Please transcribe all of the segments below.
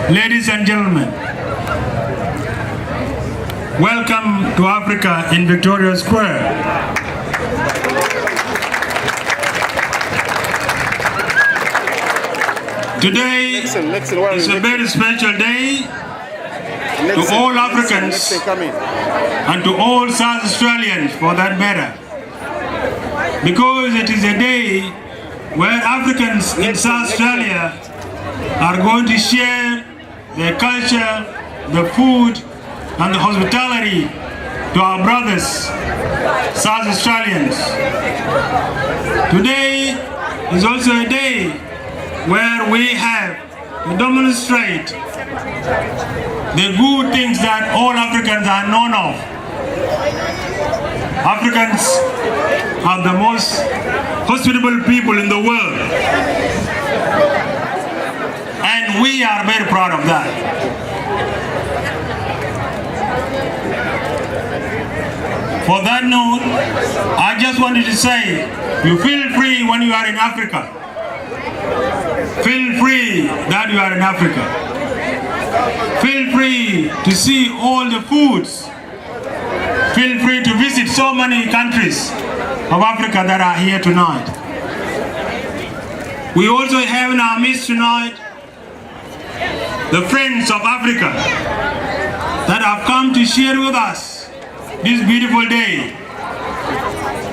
Ladies and gentlemen, welcome to Africa in Victoria Square. Today is a very special day to all Africans and to all South Australians for that matter, because it is a day where Africans in South Australia are going to share their culture, the food and the hospitality to our brothers, South Australians. Today is also a day where we have to demonstrate the good things that all Africans are known of. Africans are the most hospitable people in the world, and we are very proud of that. For that note, I just wanted to say, you feel free when you are in Africa. Feel free that you are in Africa. Feel free to see all the foods. Feel free to visit so many countries of Africa that are here tonight. We also have in our midst tonight the friends of Africa that have come to share with us this beautiful day.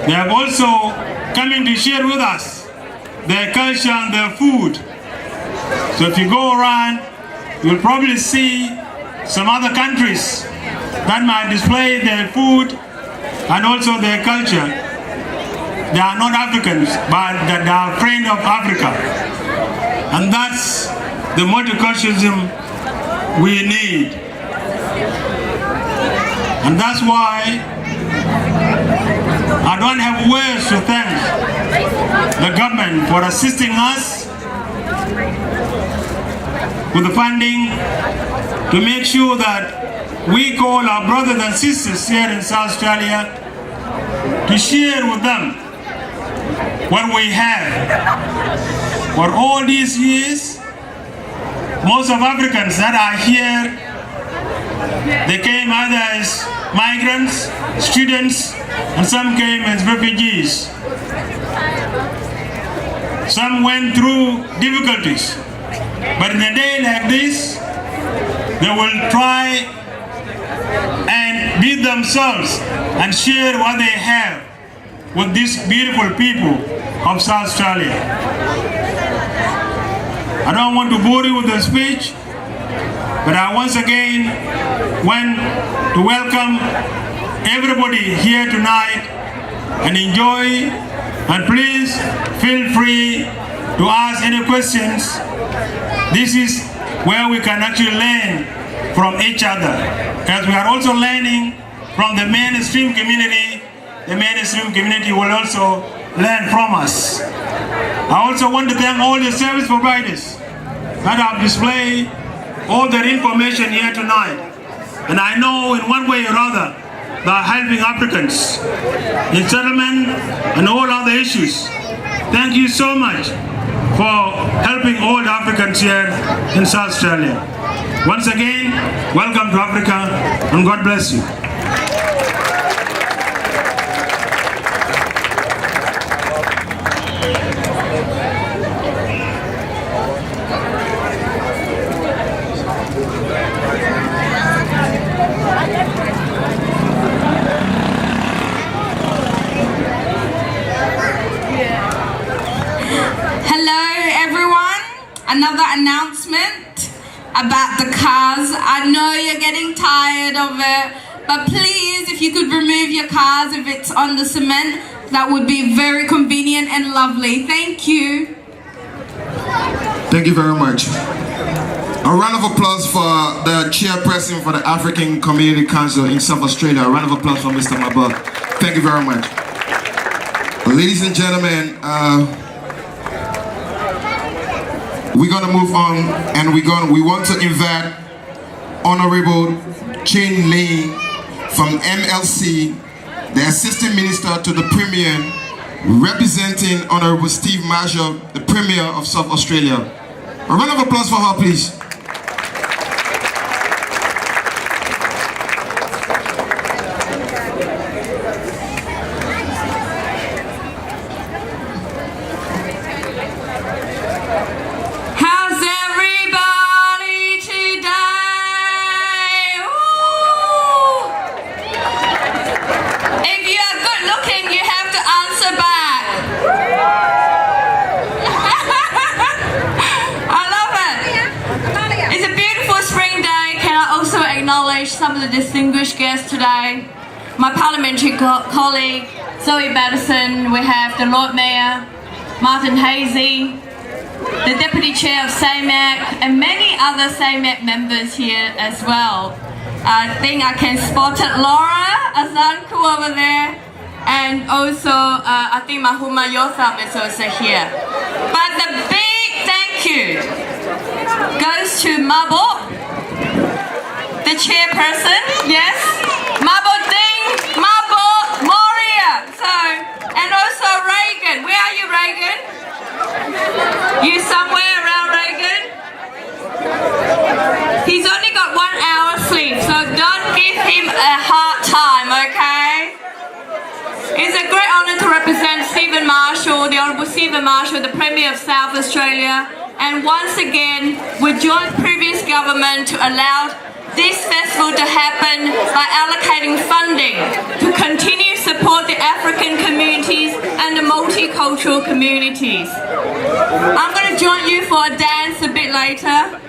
They have also come in to share with us their culture and their food. So if you go around, you'll probably see some other countries that might display their food and also their culture. They are not Africans, but they are friends of Africa. And that's the multiculturalism we need. And that's why I don't have words to thank the government for assisting us with the funding to make sure that we call our brothers and sisters here in South Australia to share with them what we have. For all these years, most of Africans that are here, they came either as migrants, students, and some came as refugees. Some went through difficulties, but in a day like this, they will try and be themselves and share what they have with these beautiful people of South Australia. I don't want to bore you with the speech, but I once again want to welcome everybody here tonight and enjoy, and please feel free to ask any questions. This is where we can actually learn from each other, as we are also learning from the mainstream community. The mainstream community will also learn from us. I also want to thank all the service providers that have displayed all their information here tonight. And I know in one way or other, they are helping Africans in settlement and all other issues. Thank you so much for helping all the Africans here in South Australia. Once again, welcome to Africa, and God bless you. Another announcement about the cars. I know you're getting tired of it, but please, if you could remove your cars if it's on the cement, that would be very convenient and lovely. Thank you. Thank you very much. A round of applause for the chairperson for the African Community Council in South Australia. A round of applause for Mr. Mabah. Thank you very much. Ladies and gentlemen, we're gonna move on, and we want to invite Honorable Chin Lee from MLC, the Assistant Minister to the Premier, representing Honorable Steve Marshall, the Premier of South Australia. A round of applause for her, please. acknowledge some of the distinguished guests today. My parliamentary colleague, Zoe Battison, we have the Lord Mayor, Martin Hazy, the Deputy Chair of SAMAC, and many other SAMAC members here as well. I think I can spot it, Laura Azanku over there, and also I think Mahuma Yotham is also here. But the big thank you goes to Mabo, the chairperson, yes, Mabo Ding, Mabo Moria, and also Reagan. Where are you, Reagan? You somewhere around, Reagan? He's only got 1 hour sleep, so don't give him a hard time, okay? It's a great honour to represent Stephen Marshall, the Honourable Stephen Marshall, the Premier of South Australia, and once again, we joined previous government to allow this festival to happen by allocating funding to continue to support the African communities and the multicultural communities. I'm going to join you for a dance a bit later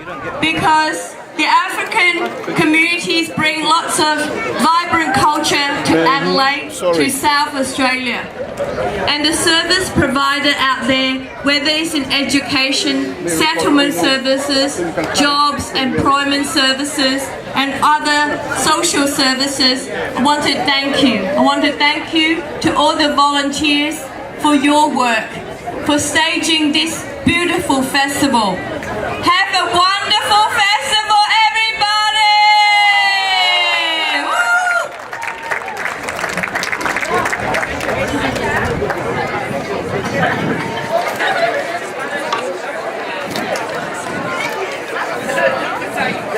because the African communities bring lots of vibrant culture to Adelaide, to South Australia. And the service provided out there, whether it's in education, settlement services, jobs, employment services, and other social services, I want to thank you. I want to thank you to all the volunteers for your work, for staging this beautiful festival. Have a wonderful festival, everybody! Woo!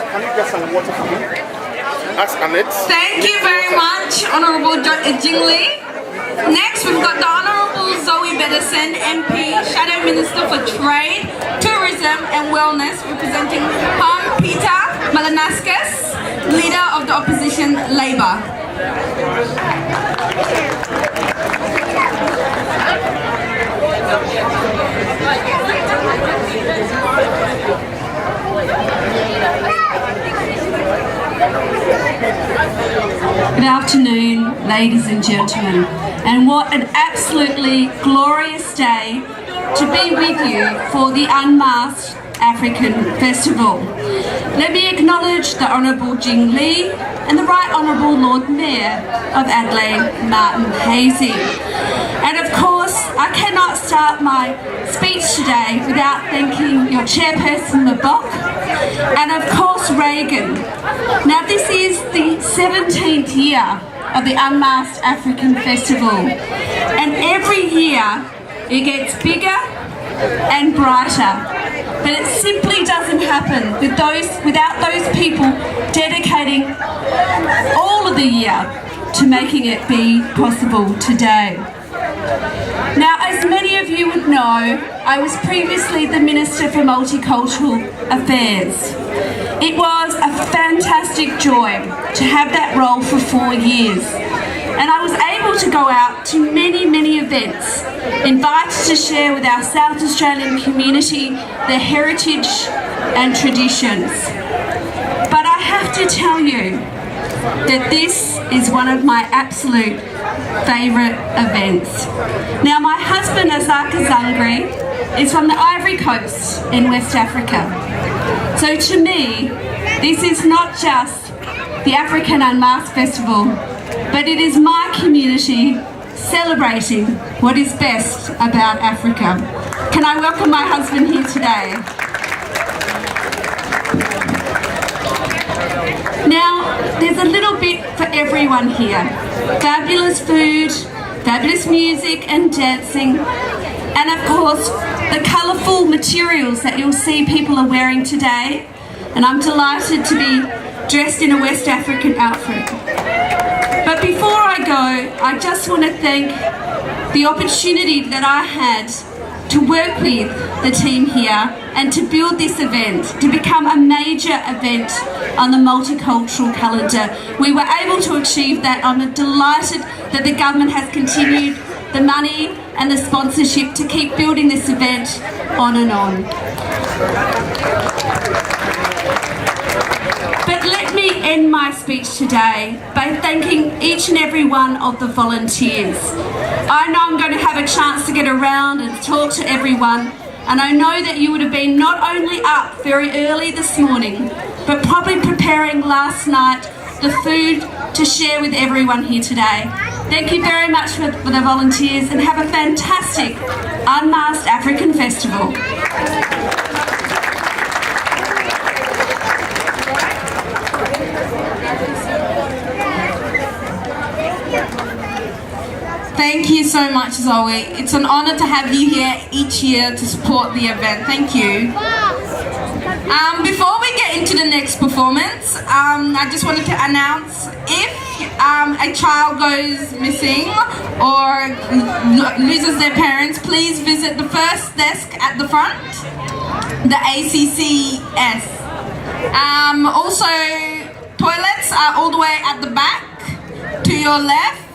Can you get some water for me? Ask Annette. Thank you very much, Honourable Jingli. Next, we've got the Honourable Zoe Battison, MP, Shadow Minister for Trade, Tourism and Wellness, representing Han Peter Malanauskas, Leader of the Opposition Labour. Good afternoon, ladies and gentlemen, and what an absolutely glorious day to be with you for the Unmasked African Festival. Let me acknowledge the Honourable Jing Lee and the Right Honourable Lord Mayor of Adelaide, Martin Hazy. And of course, I cannot start my speech today without thanking your chairperson, Mabok, and of course, Reagan. Now, this is the 17th year of the Unmasked African Festival, and every year it gets bigger and brighter. But it simply doesn't happen without those people dedicating all of the year to making it be possible today. Now, as many of you would know, I was previously the Minister for Multicultural Affairs. It was a fantastic joy to have that role for 4 years. And I was able to go out to many, many events, invited to share with our South Australian community their heritage and traditions. But I have to tell you that this is one of my absolute favourite events. Now, my husband, Azaka Zangri, is from the Ivory Coast in West Africa. So to me, this is not just the African Unmasked Festival, but it is my community celebrating what is best about Africa. Can I welcome my husband here today? Now, there's a little bit for everyone here. Fabulous food, fabulous music and dancing, and of course, the colourful materials that you'll see people are wearing today. And I'm delighted to be dressed in a West African outfit. But before I go, I just want to thank the opportunity that I had to work with the team here and to build this event, to become a major event on the multicultural calendar. We were able to achieve that. I'm delighted that the government has continued the money and the sponsorship to keep building this event on and on. But let me end my speech today by thanking each and every one of the volunteers. I know I'm going to have a chance to get around and talk to everyone, and I know that you would have been not only up very early this morning, but probably preparing last night the food to share with everyone here today. Thank you very much for the volunteers, and have a fantastic Unmasked African Festival. Thank you so much, Zoe. It's an honor to have you here each year to support the event. Thank you. Before we get into the next performance, I just wanted to announce, if a child goes missing or loses their parents, please visit the first desk at the front, the ACCS. Also, toilets are all the way at the back to your left.